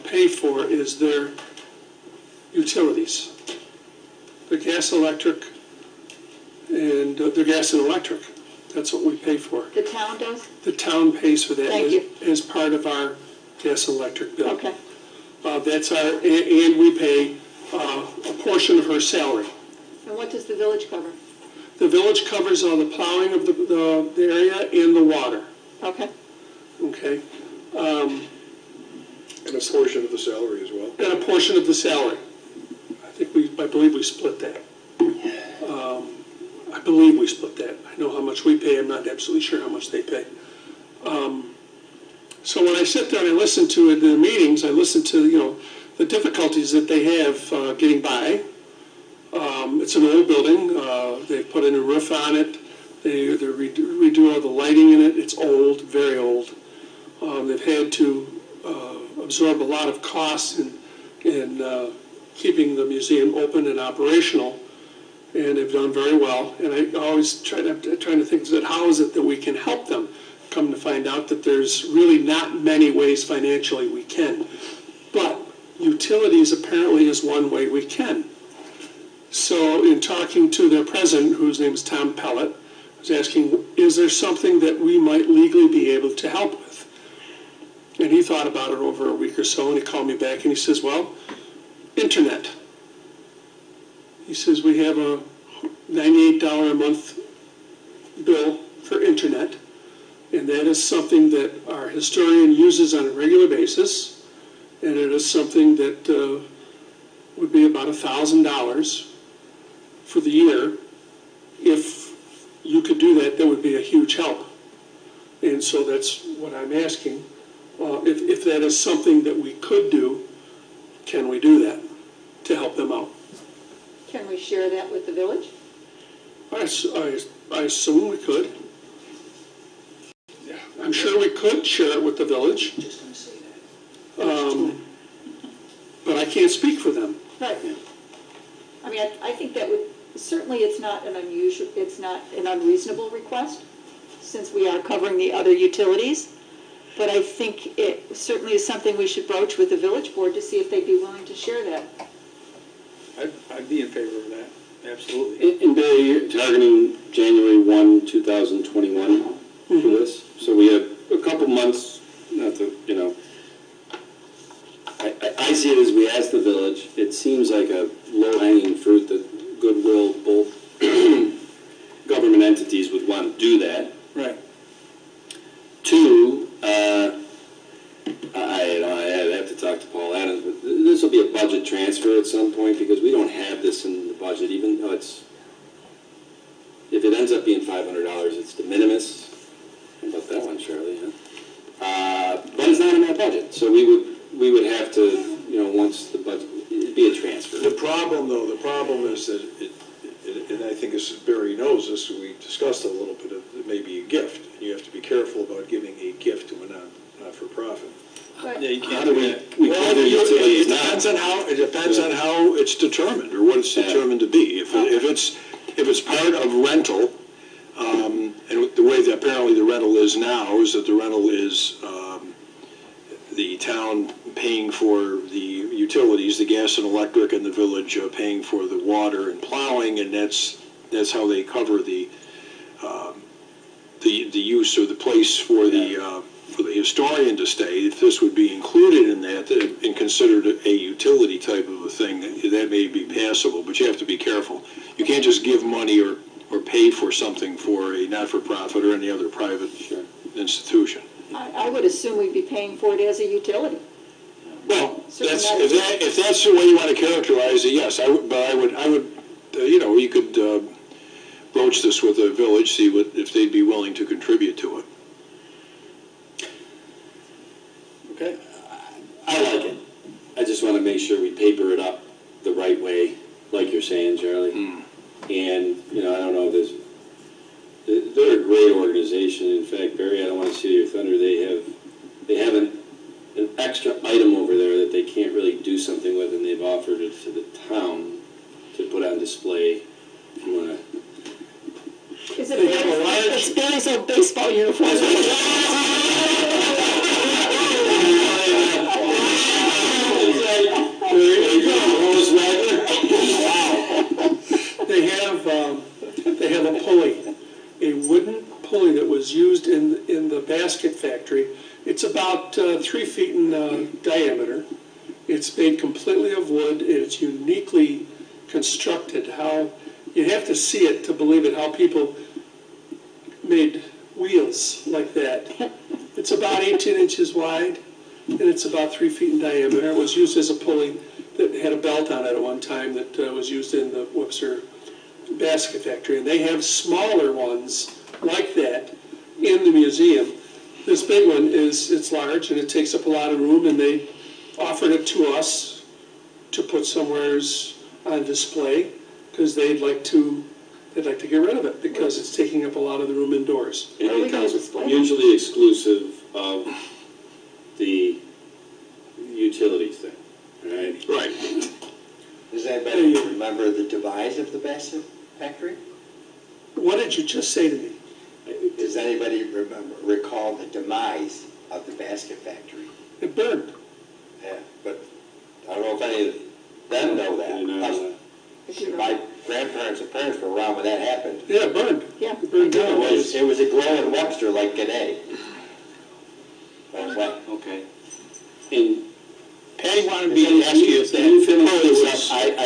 pay for is their utilities, the gas, electric, and their gas and electric. That's what we pay for. The town does? The town pays for that Thank you. as part of our gas and electric bill. Okay. That's and we pay a portion of her salary. And what does the village cover? The village covers all the plowing of the area and the water, Okay. okay? And a portion of the salary as well. And a portion of the salary. I believe we split that. I believe we split that. I know how much we pay, I'm not absolutely sure how much they pay. So when I sit there and I listen to it in the meetings, I listen to, the difficulties that they have getting by. It's an old building, they put a new roof on it, they redo all the lighting in it, it's old, very old. They've had to absorb a lot of costs in keeping the museum open and operational, and they've done very well. And I always trying to think that how is it that we can help them? Come to find out that there's really not many ways financially we can, but utilities apparently is one way we can. So in talking to their president, whose name is Tom Pellet, I was asking, is there something that we might legally be able to help with? And he thought about it over a week or so, and he called me back and he says, well, internet. He says, we have a $98 a month bill for internet, and that is something that our historian uses on a regular basis, and it is something that would be about $1,000 for the year. If you could do that, that would be a huge help. And so that's what I'm asking. If that is something that we could do, can we do that to help them out? Can we share that with the village? I assume we could. Yeah, I'm sure we could share it with the village. Just gonna say that. But I can't speak for them. Right. I mean, I think that would, certainly it's not an unusual, it's not an unreasonable request, since we are covering the other utilities. But I think it certainly is something we should broach with the village board to see if they'd be willing to share that. I'd be in favor of that, absolutely. And Barry, you're targeting January 1, 2021 for this? So we have a couple months, not to, I see it as we ask the village. It seems like a low-hanging fruit that goodwill, both government entities would want to do that. Right. Two, I'd have to talk to Paul Adams, but this will be a budget transfer at some point because we don't have this in the budget, even though if it ends up being $500, it's de minimis. How about that one, Charlie? Huh? But it's not in our budget, so we would have to, once the budget, it'd be a transfer. The problem is that and I think as Barry knows this, we discussed a little bit, it may be a gift. And you have to be careful about giving a gift to a not-for-profit. But Yeah, you How can't do do we, that. we cover utilities It depends now? on how it's determined, or what it's determined to be. If it's part of rental, and the way that apparently the rental is now is that the rental is the town paying for the utilities, the gas and electric, and the village paying for the water and plowing, and that's how they cover the use or the place for the historian to stay. If this would be included in that and considered a utility type of a thing, that may be passable, but you have to be careful. You can't just give money or pay for something for a not-for-profit or any other private institution. I would assume we'd be paying for it as a utility. Well, Certainly that's, not. if that's the way you want to characterize it, yes, I would, you could broach this with the village, see if they'd be willing to contribute to it. Okay. I like it. I just want to make sure we paper it up the right way, like you're saying, Charlie. And, I don't know, they're a great organization. In fact, Barry, I don't want to steal your thunder. They have an extra item over there that they can't really do something with, and they've offered it to the town to put on display. If you want to. Is it Barry's, it's Barry's old baseball uniform? They have a pulley, a wooden pulley that was used in the basket factory. It's about 3 feet in diameter. It's made completely of wood, and it's uniquely constructed. How you have to see it to believe it, how people made wheels like that. It's about 18 inches wide, and it's about 3 feet in diameter. It was used as a pulley that had a belt on it at one time that was used in the Webster basket factory. And they have smaller ones like that in the museum. This big one it's large, and it takes up a lot of room, and they offered it to us to put somewheres on display because they'd like to get rid of it because it's taking up a lot of the room indoors. Where are we gonna display it? Mutually exclusive of the utilities thing, all right? Right. Does anybody remember the demise of the basket factory? What did you just say to me? Does anybody recall the demise of the basket factory? It burned. Yeah, but I don't know if any of them know that. And, My grandparents and parents were around when that happened. Yeah, it burned. Yeah. It burned down. It was a glow in Webster like G'day. Okay. And Patty wanted me to ask you if that was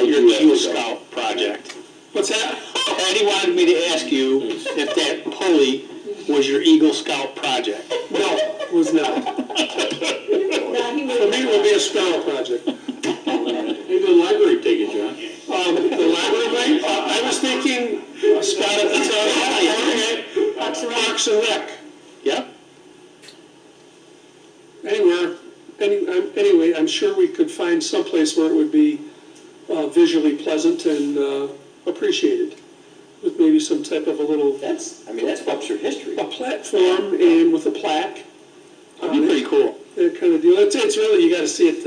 your Eagle Scout project. What's that? Patty wanted me to ask you if that pulley was your Eagle Scout project. No, it was not. For me, it will be a sparrow project. maybe the library take it, John. The library, I was thinking a spot at the town hall, Parks and Rec. Yep. Anyway, I'm sure we could find someplace where it would be visually pleasant and appreciated, with maybe some type of a little, That's Webster history. a platform and with a plaque. That'd be pretty cool. That kind of deal. It's really, you gotta see it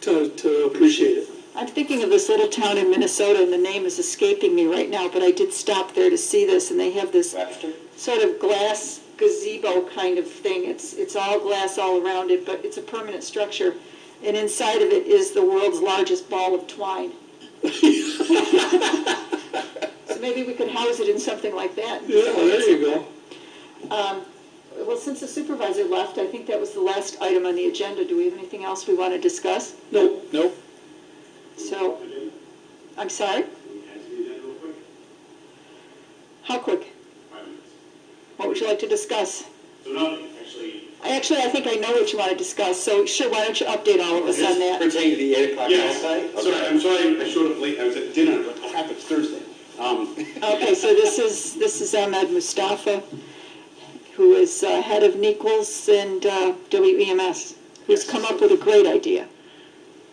to appreciate it. I'm thinking of this little town in Minnesota, and the name is escaping me right now, but I did stop there to see this, and they have this Webster? sort of glass gazebo kind of thing. It's all glass all around it, but it's a permanent structure, and inside of it is the world's largest ball of twine. So maybe we could house it in something like that. Yeah, there you go. Well, since the supervisor left, I think that was the last item on the agenda. Do we have anything else we want to discuss? No, Nope. So, I'm sorry? How quick? What would you like to discuss? So nothing, actually. Actually, I think I know what you want to discuss, so sure, why don't you update all of us on that? Pertaining to the 8 o'clock Yes, outside? sorry, I'm sorry I showed up late, I was at dinner, but crap, it's Thursday. Okay, so this is Ahmed Mustafa, who is head of NEQUELS and WEMS, who's come up with a great idea.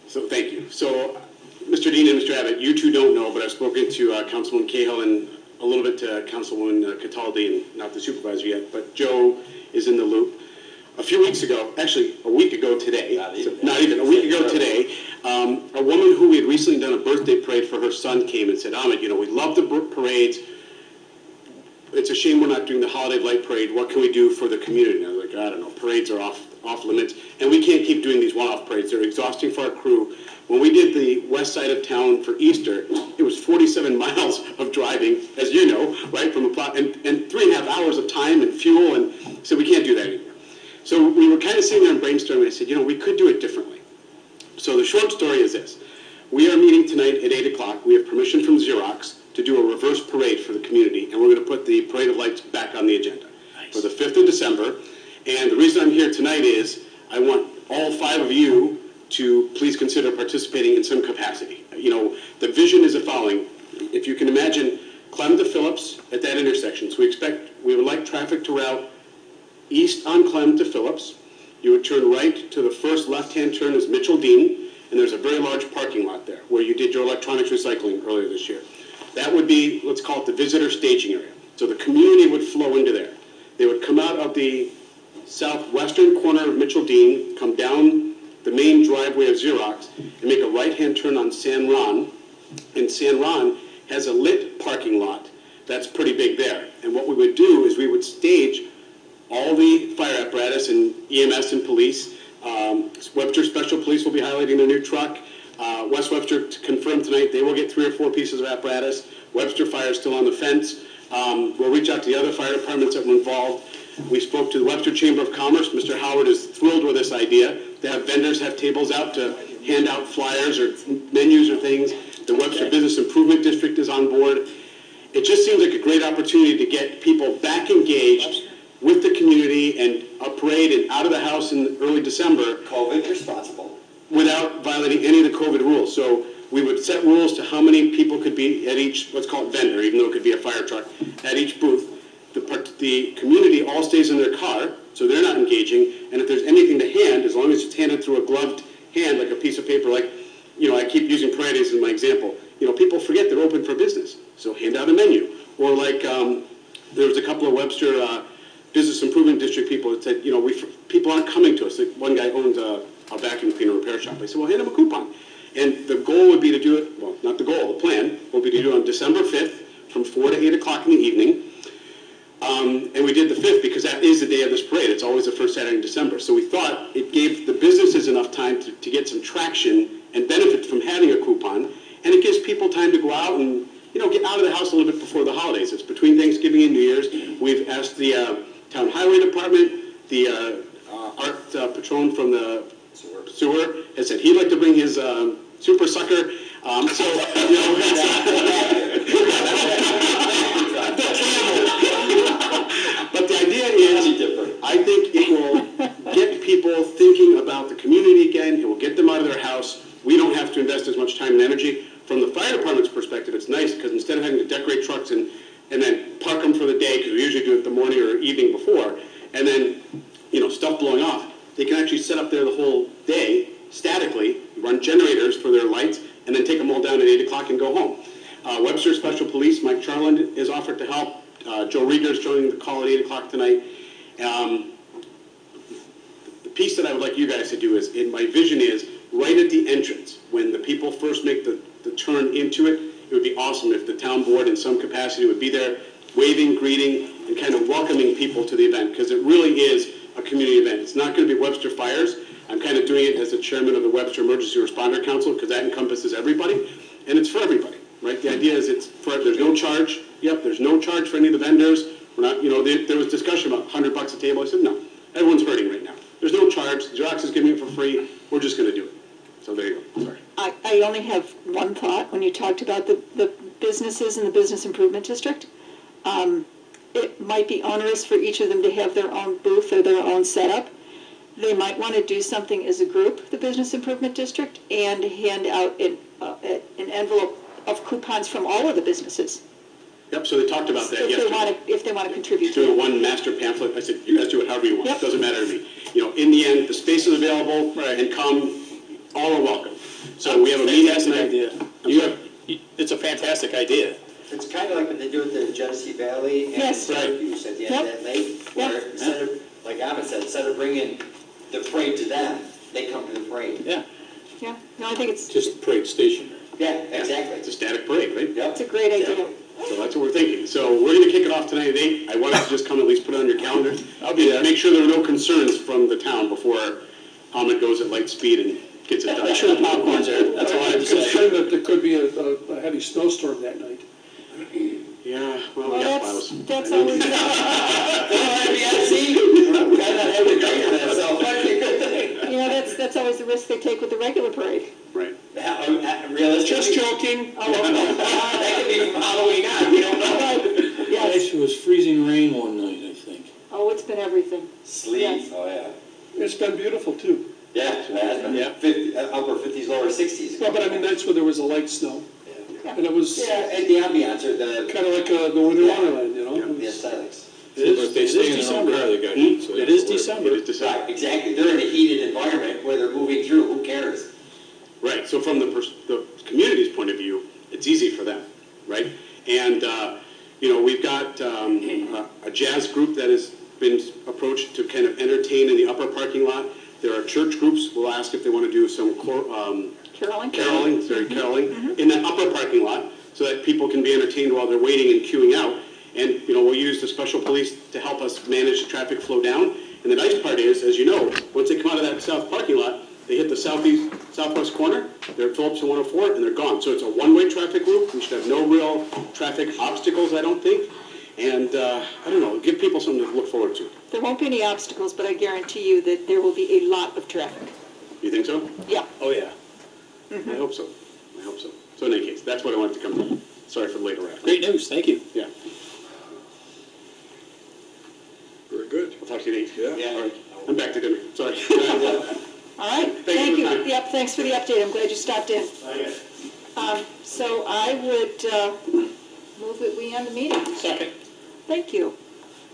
So, thank you. So, Mr. Dean and Mr. Abbott, you two don't know, but I've spoken to Councilman Cahill and a little bit to Councilwoman Cataldi, and not the supervisor yet, but Joe is in the loop. A few weeks ago, actually a week ago today, not even a week ago today, a woman who we had recently done a birthday parade for her son came and said, Ahmed, we love the parades. It's a shame we're not doing the holiday light parade. What can we do for the community? And I was like, I don't know, parades are off limits, and we can't keep doing these one-off parades. They're exhausting for our crew. When we did the west side of town for Easter, it was 47 miles of driving, as you know, right, from a plot, and 3.5 hours of time and fuel, and so we can't do that anymore. So we were kind of sitting there and brainstorming, and I said, we could do it differently. So the short story is this. We are meeting tonight at 8 o'clock. We have permission from Xerox to do a reverse parade for the community, and we're going to put the Parade of Lights back on the agenda for the 5th of December. And the reason I'm here tonight is I want all 5 of you to please consider participating in some capacity. The vision is the following. If you can imagine Clem to Phillips at that intersection. So we would like traffic to route east on Clem to Phillips. You would turn right to the first left-hand turn is Mitchell Dean, and there's a very large parking lot there where you did your electronics recycling earlier this year. That would be, let's call it the visitor staging area. So the community would flow into there. They would come out of the southwestern corner of Mitchell Dean, come down the main driveway of Xerox, and make a right-hand turn on San Ron. And San Ron has a lit parking lot that's pretty big there. And what we would do is we would stage all the fire apparatus and EMS and police. Webster Special Police will be highlighting their new truck. West Webster, to confirm tonight, they will get 3 or 4 pieces of apparatus. Webster Fire is still on the fence. We'll reach out to the other fire departments that were involved. We spoke to the Webster Chamber of Commerce. Mr. Howard is thrilled with this idea. They have vendors have tables out to hand out flyers or menus or things. The Webster Business Improvement District is on board. It just seems like a great opportunity to get people back engaged with the community and a parade and out of the house in early December. COVID responsible. Without violating any of the COVID rules. So we would set rules to how many people could be at each, let's call it vendor, even though it could be a fire truck, at each booth. The community all stays in their car, so they're not engaging, and if there's anything to hand, as long as it's handed through a gloved hand, like a piece of paper, like, I keep using parades as my example. People forget they're open for business, so hand out a menu. Or like, there was a couple of Webster Business Improvement District people that said, people aren't coming to us. Like one guy owns a a vacuum cleaner repair shop. I said, well, hand them a coupon. And the goal would be to do it, well, not the goal, the plan would be to do it on December 5th from 4 to 8 o'clock in the evening. And we did the 5th because that is the day of this parade. It's always the first Saturday in December. So we thought it gave the businesses enough time to get some traction and benefit from having a coupon. And it gives people time to go out and, get out of the house a little bit before the holidays. It's between Thanksgiving and New Year's. We've asked the town highway department, the art patron from the sewer has said he'd like to bring his super sucker. But the idea is, I think it will get people thinking about the community again. It will get them out of their house. We don't have to invest as much time and energy. From the fire department's perspective, it's nice because instead of having to decorate trucks and then park them for the day, because we usually do it the morning or evening before, and then, stuff blowing off, they can actually set up there the whole day statically, run generators for their lights, and then take them all down at 8 o'clock and go home. Webster Special Police, Mike Charland is offered to help. Joe Rieger is joining the call at 8 o'clock tonight. The piece that I would like you guys to do is, my vision is, right at the entrance, when the people first make the turn into it, it would be awesome if the town board in some capacity would be there, waving, greeting, and kind of welcoming people to the event, because it really is a community event. It's not going to be Webster Fires. I'm kind of doing it as the chairman of the Webster Emergency Responder Council, because that encompasses everybody, and it's for everybody, right? The idea is there's no charge. Yep, there's no charge for any of the vendors. We're not, there was discussion about $100 a table. I said, no, everyone's hurting right now. There's no charge. Xerox is giving it for free. We're just going to do it. So there you go. Sorry. I only have one thought when you talked about the businesses in the Business Improvement District. It might be onerous for each of them to have their own booth or their own setup. They might want to do something as a group, the Business Improvement District, and hand out an envelope of coupons from all of the businesses. Yep, so they talked about that yesterday. If they want to contribute to Do it. one master pamphlet. I said, you guys do it however you want. Yep. It doesn't matter to me. In the end, the space is available, and come, all are welcome. So we have a meeting tonight. It's a fantastic idea. It's kind of like what they do at the Genesee Valley and Yes. Syracuse at the end of that lake, where instead of, like Ahmed said, instead of bringing the parade to them, they come to the parade. Yeah. Yeah, no, I think it's Just the parade station. Yeah, exactly. It's a static parade, right? Yep. a great idea. So that's what we're thinking. So we're going to kick it off tonight at 8. I wanted to just come at least put it on your calendar. I'll be there. Make sure there are no concerns from the town before Ahmed goes at light speed and gets it done. Make sure the popcorn's there. That's all I have I'm to say. concerned that there could be a heavy snowstorm that night. Yeah, well, we Well, got plows. that's always, They don't have to be at sea. We might not have to go to that, so it might be a good thing. that's always the risk they take with the regular parade. Right. Realistically. Just joking. That could be from Halloween on, we don't know. Yes. Actually, it was freezing rain one night, I think. Oh, it's been everything. Sleet, Yes. oh yeah. It's been beautiful too. Yeah, it has been. Yeah. 50, upper 50s, lower 60s. Yeah, but I mean, that's where there was a light snow. Yeah. And it was Yeah, and the ambiance or the, kind of like the Winter Wonderland, you know? It the was- aesthetics. But they stay in their own car, they got heat. so It they is have to worry. December. It is December. Right, exactly. They're in a heated environment where they're moving through, who cares? Right, so from the community's point of view, it's easy for them, right? And, we've got a jazz group that has been approached to kind of entertain in the upper parking lot. There are church groups, we'll ask if they want to do some Caroling? caroling in that upper parking lot, so that people can be entertained while they're waiting and queuing out. And, we'll use the special police to help us manage the traffic flow down. And the nice part is, as you know, once they come out of that south parking lot, they hit the southwest corner, they're at Phillips and 104, and they're gone. So it's a one-way traffic route. We should have no real traffic obstacles, I don't think. And, I don't know, give people something to look forward to. There won't be any obstacles, but I guarantee you that there will be a lot of traffic. You think so? Yeah. Oh, yeah. I hope so. So in any case, that's what I wanted to come to. Sorry for the late arrival. Great news. Thank you. Yeah. Very good. We'll talk to you later. Yeah. All right. I'm back to dinner. Sorry. All right, Thank thank you you. for the time. Yep, thanks for the update. I'm glad you stopped in. So I would move that we end the meeting. Second. Thank you.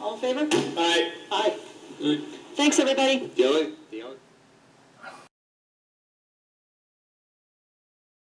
All in favor? All right. Aye. Thanks, everybody. The only